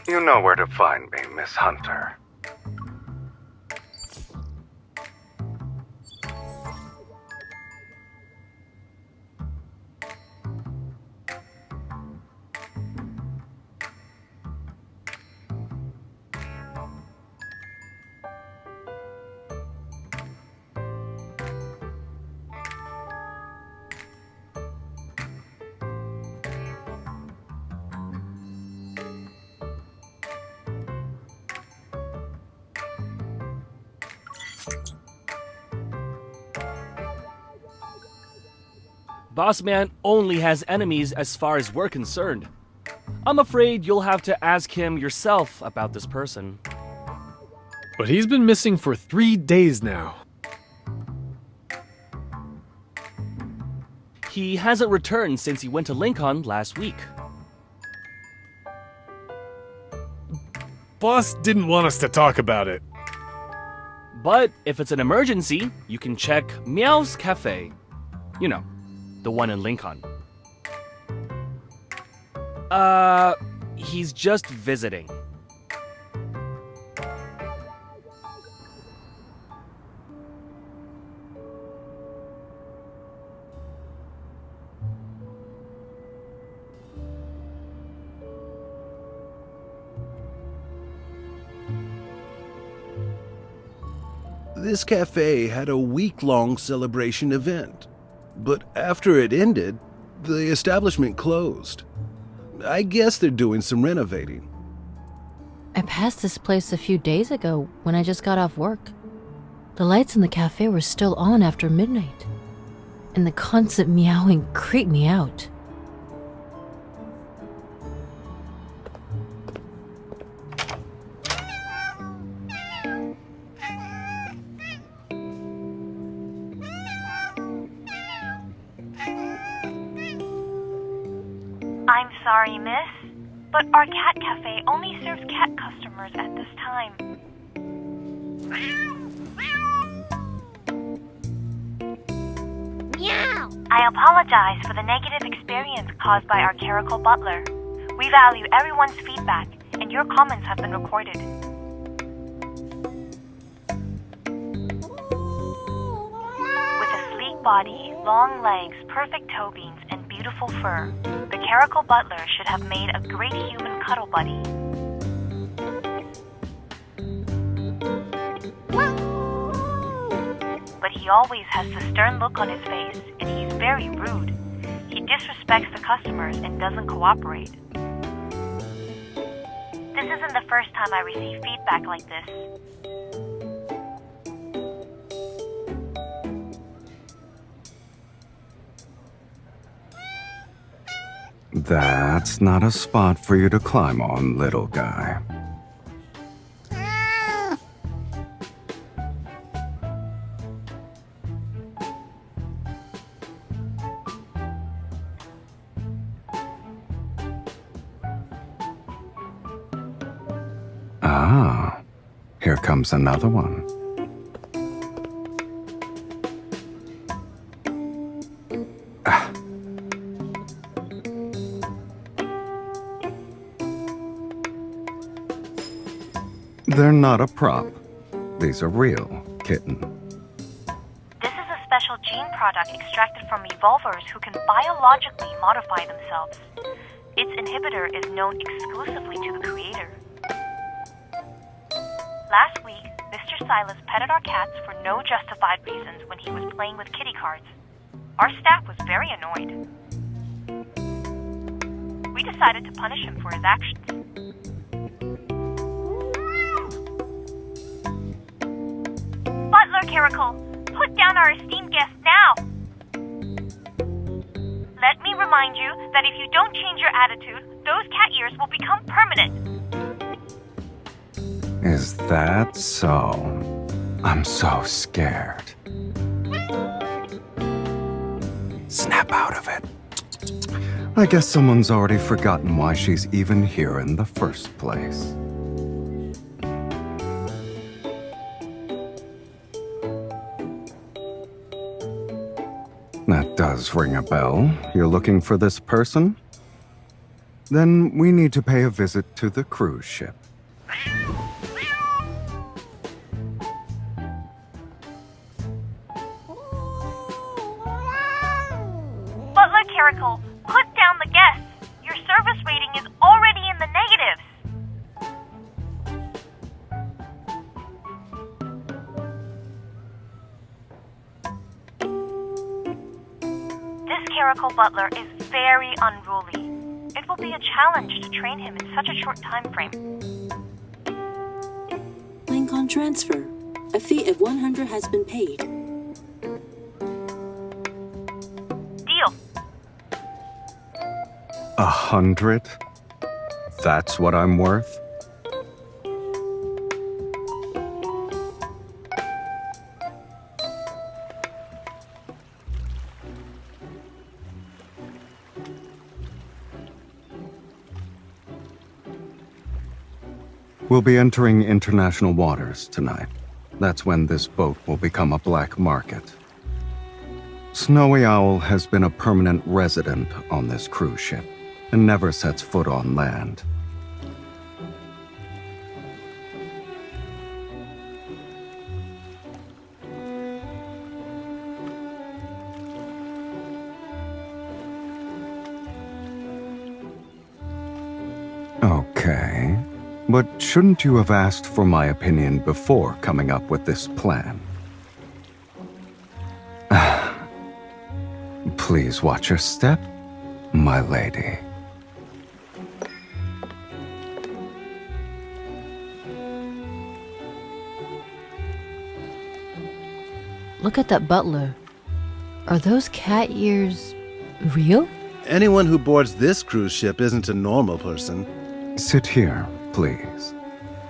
You know where to find me, Miss Hunter. Bossman only has enemies as far as we're concerned. I'm afraid you'll have to ask him yourself about this person. But he's been missing for 3 days now. He hasn't returned since he went to Lincoln last week. Boss didn't want us to talk about it. But if it's an emergency, you can check Meow's Cafe. You know, the one in Lincoln. He's just visiting. This cafe had a week-long celebration event, but after it ended, the establishment closed. I guess they're doing some renovating. I passed this place a few days ago when I just got off work. The lights in the cafe were still on after midnight, and the constant meowing creeped me out. I'm sorry, miss, but our cat cafe only serves cat customers at this time. Meow! I apologize for the negative experience caused by our Caretaker butler. We value everyone's feedback, and your comments have been recorded. With a sleek body, long legs, perfect toe beams, and beautiful fur, the Caretaker butler should have made a great human cuddle buddy. But he always has the stern look on his face, and he's very rude. He disrespects the customers and doesn't cooperate. This isn't the first time I receive feedback like this. That's not a spot for you to climb on, little guy. Ah, here comes another one. They're not a prop. These are real, kitten. This is a special gene product extracted from evolvers who can biologically modify themselves. Its inhibitor is known exclusively to the creator. Last week, Mr. Sylus petted our cats for no justified reasons when he was playing with kitty cards. Our staff was very annoyed. We decided to punish him for his actions. Butler Caretaker, put down our esteemed guest now! Let me remind you that if you don't change your attitude, those cat ears will become permanent. Is that so? I'm so scared. Snap out of it. I guess someone's already forgotten why she's even here in the first place. That does ring a bell. You're looking for this person? Then we need to pay a visit to the cruise ship. Butler Caretaker, put down the guests. Your service rating is already in the negatives. This Caretaker butler is very unruly. It will be a challenge to train him in such a short time frame. Link on transfer. A fee of 100 has been paid. Deal. 100? That's what I'm worth? We'll be entering international waters tonight. That's when this boat will become a black market. Snowy Owl has been a permanent resident on this cruise ship and never sets foot on land. Okay. But shouldn't you have asked for my opinion before coming up with this plan? Please watch your step, my lady. Look at that butler. Are those cat ears real? Anyone who boards this cruise ship isn't a normal person. Sit here, please.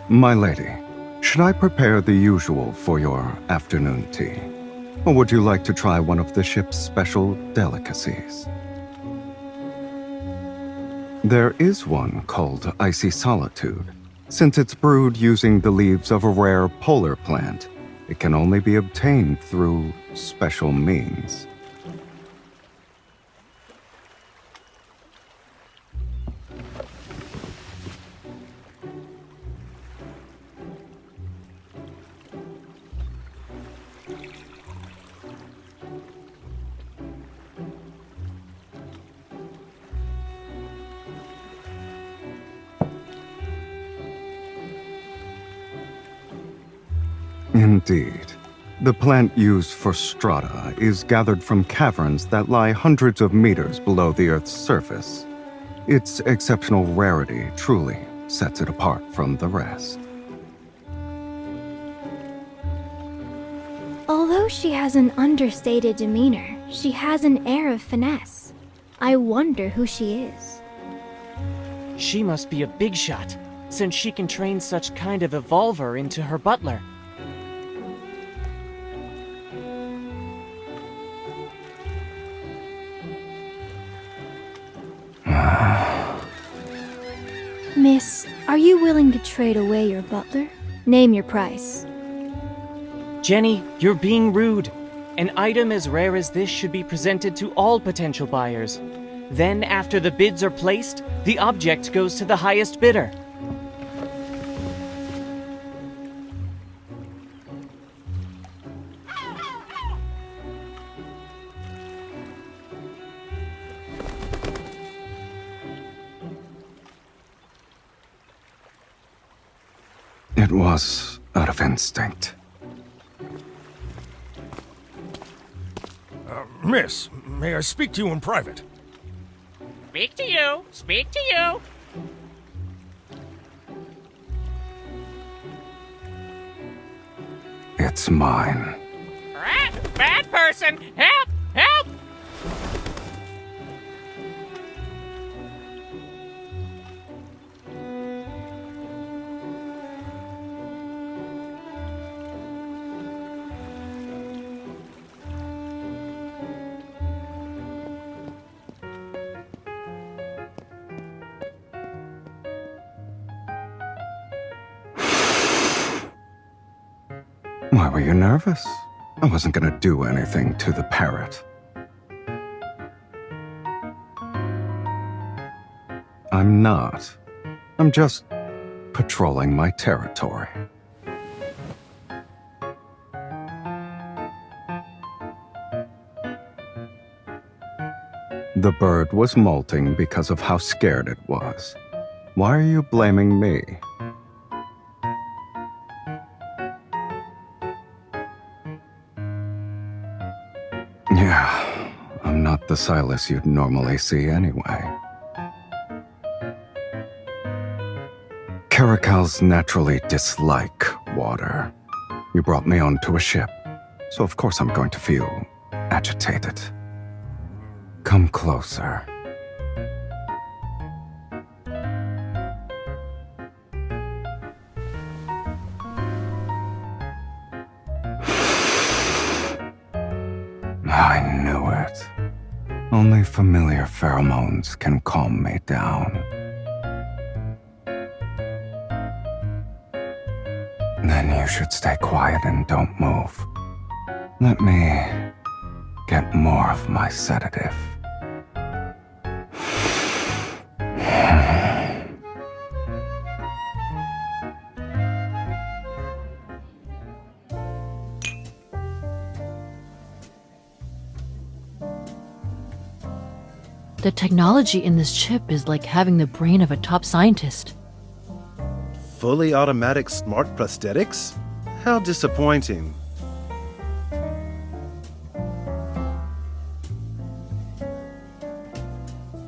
My lady, should I prepare the usual for your afternoon tea? Or would you like to try one of the ship's special delicacies? There is one called Icy Solitude. Since it's brewed using the leaves of a rare polar plant, it can only be obtained through special means. Indeed. The plant used for strata is gathered from caverns that lie hundreds of meters below the Earth's surface. Its exceptional rarity truly sets it apart from the rest. Although she has an understated demeanor, she has an air of finesse. I wonder who she is. She must be a big shot, since she can train such kind of evolver into her butler. Miss, are you willing to trade away your butler? Name your price. Jenny, you're being rude. An item as rare as this should be presented to all potential buyers. Then, after the bids are placed, the object goes to the highest bidder. It was out of instinct. Miss, may I speak to you in private? Speak to you! Speak to you! It's mine. Bad person! Help! Help! Why were you nervous? I wasn't gonna do anything to the parrot. I'm not. I'm just patrolling my territory. The bird was molting because of how scared it was. Why are you blaming me? Yeah, I'm not the Sylus you'd normally see anyway. Caracals naturally dislike water. You brought me onto a ship, so of course I'm going to feel agitated. Come closer. I knew it. Only familiar pheromones can calm me down. Then you should stay quiet and don't move. Let me get more of my sedative. The technology in this chip is like having the brain of a top scientist. Fully automatic smart prosthetics? How disappointing.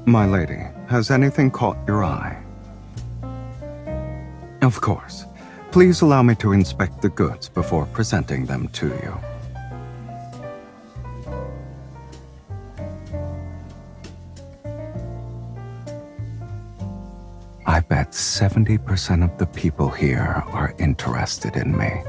My lady, has anything caught your eye? Of course. Please allow me to inspect the goods before presenting them to you. I bet 70% of the people here are interested in me.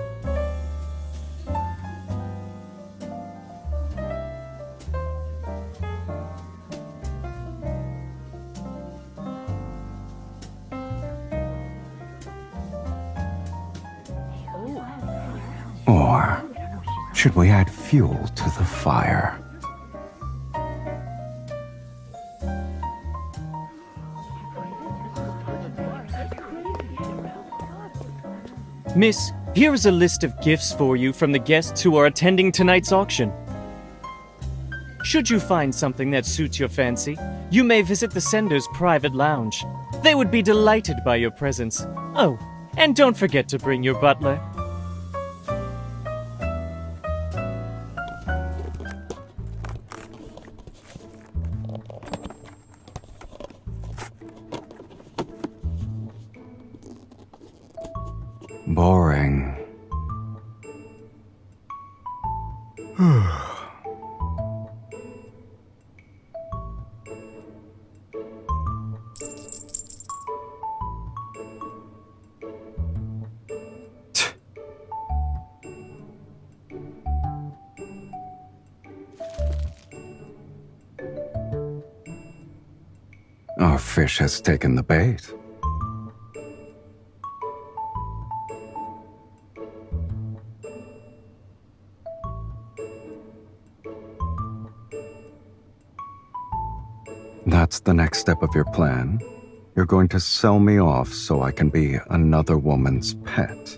Or should we add fuel to the fire? Miss, here is a list of gifts for you from the guests who are attending tonight's auction. Should you find something that suits your fancy, you may visit the sender's private lounge. They would be delighted by your presence. Oh, and don't forget to bring your butler. Boring. Our fish has taken the bait. That's the next step of your plan? You're going to sell me off so I can be another woman's pet.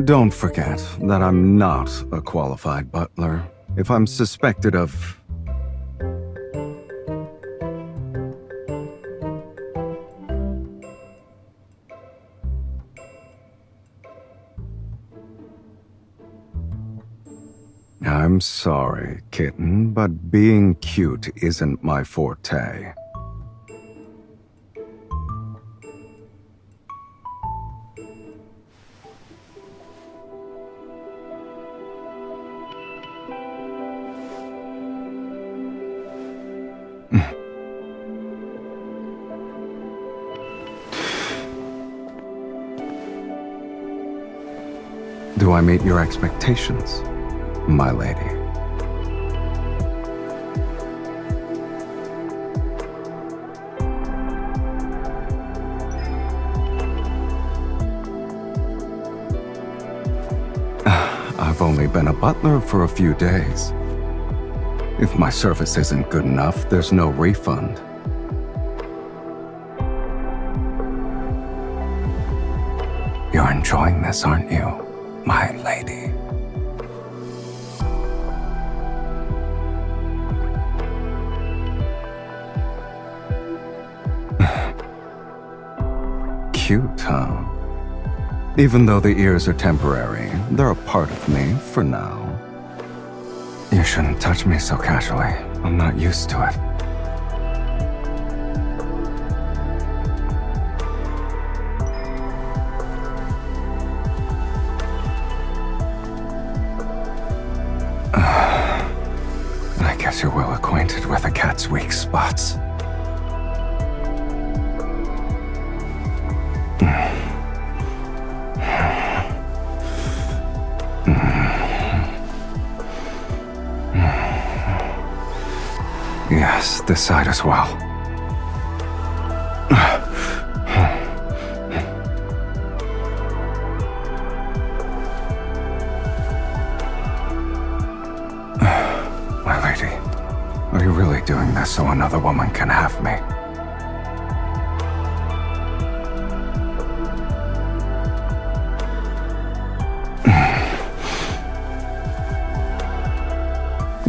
Don't forget that I'm not a qualified butler. If I'm suspected of... I'm sorry, kitten, but being cute isn't my forte. Do I meet your expectations, my lady? I've only been a butler for a few days. If my service isn't good enough, there's no refund. You're enjoying this, aren't you, my lady? Cute, huh? Even though the ears are temporary, they're a part of me for now. You shouldn't touch me so casually. I'm not used to it. I guess you're well acquainted with a cat's weak spots. Yes, this side as well. My lady, are you really doing this so another woman can have me?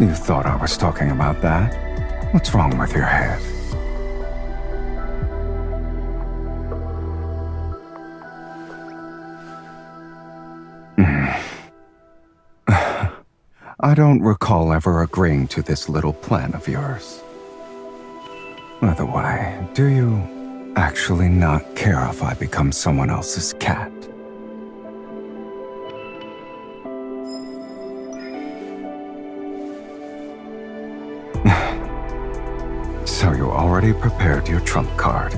You thought I was talking about that? What's wrong with your head? I don't recall ever agreeing to this little plan of yours. By the way, do you actually not care if I become someone else's cat? So you already prepared your trump card.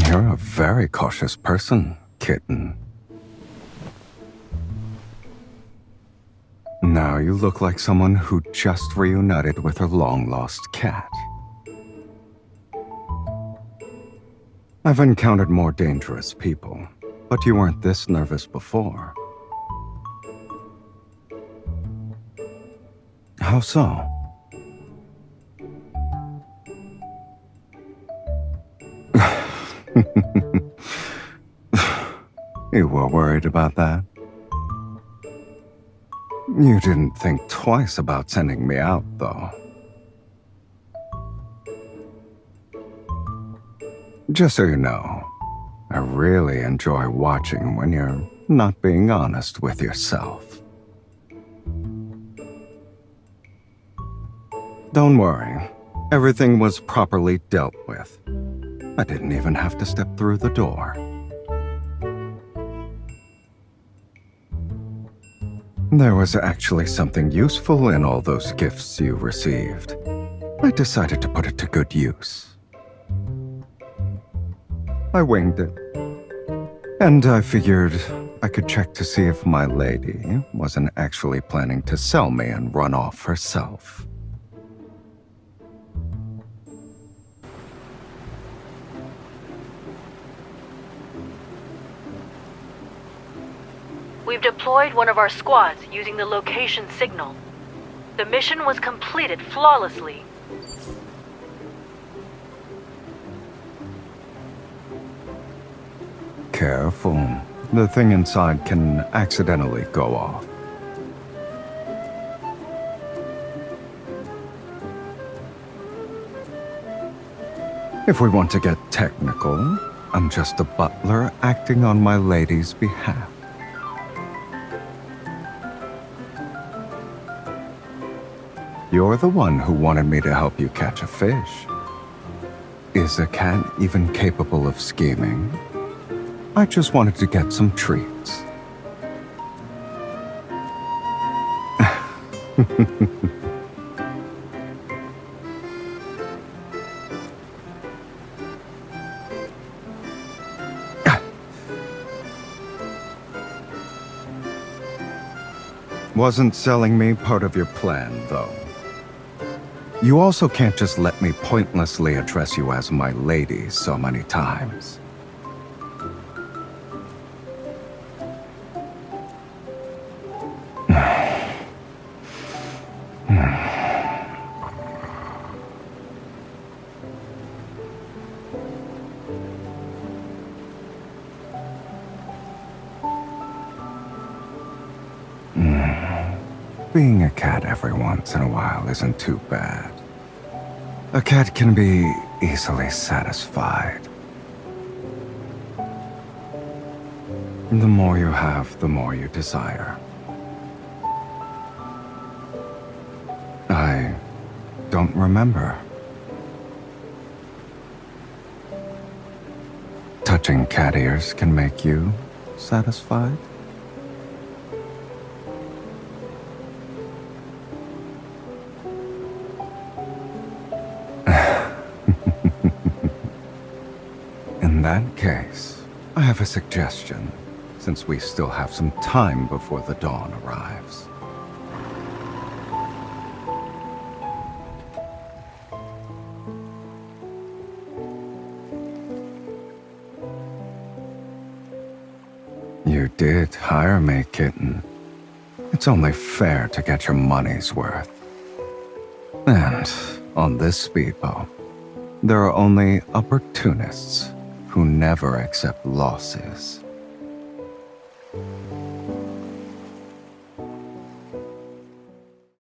You're a very cautious person, kitten. Now you look like someone who just reunited with her long-lost cat. I've encountered more dangerous people, but you weren't this nervous before. How so? You were worried about that? You didn't think twice about sending me out, though. Just so you know, I really enjoy watching when you're not being honest with yourself. Don't worry, everything was properly dealt with. I didn't even have to step through the door. There was actually something useful in all those gifts you received. I decided to put it to good use. I winged it. And I figured I could check to see if my lady wasn't actually planning to sell me and run off herself. We've deployed one of our squads using the location signal. The mission was completed flawlessly. Careful. The thing inside can accidentally go off. If we want to get technical, I'm just a butler acting on my lady's behalf. You're the one who wanted me to help you catch a fish. Is a cat even capable of scheming? I just wanted to get some treats. Wasn't selling me part of your plan, though. You also can't just let me pointlessly address you as my lady so many times. Being a cat every once in a while isn't too bad. A cat can be easily satisfied. The more you have, the more you desire. I don't remember. Touching cat ears can make you satisfied? In that case, I have a suggestion, since we still have some time before the dawn arrives. You did hire me, kitten. It's only fair to get your money's worth. And on this speedboat, there are only opportunists who never accept losses.